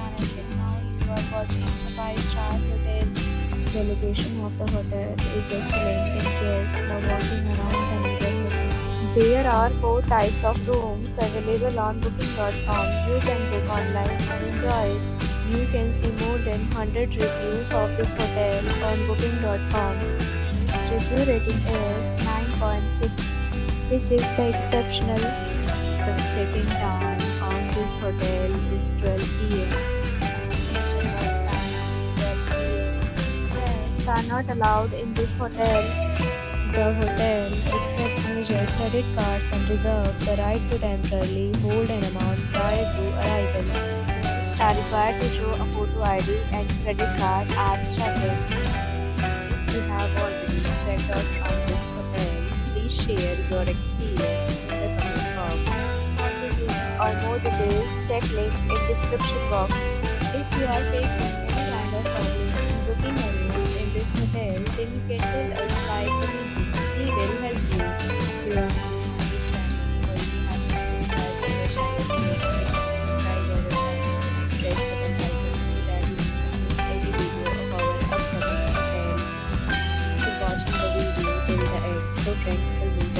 channel and now you are watching a 5-star hotel. The location of the hotel is excellent and guests love walking around the neighborhood. There are 4 types of rooms available on booking.com. You can book online and enjoy it. You can see more than 100 reviews of this hotel on booking.com. Its review rating is 9.6, which is the exceptional. The check-in time on this hotel is 12 p.m. Check-out time is 12 p.m. Pets are not allowed in this hotel. The hotel accepts major credit cards and reserves the right to temporarily hold an amount prior to arrival. Guests are required to show a photo ID and credit card at check-in. If you have already checked out from this hotel, please share your experience in the comment box. For booking or more details, check link in description box. If you are facing any kind of problem in booking a room in this hotel, then you can tell us by commenting. We will help you. If you are new to this channel or you have not subscribed to our channel, then kindly subscribe our channel and press the bell icon so that you don't miss any video of our upcoming hotel. Thanks for watching the video till the end. So friends will meet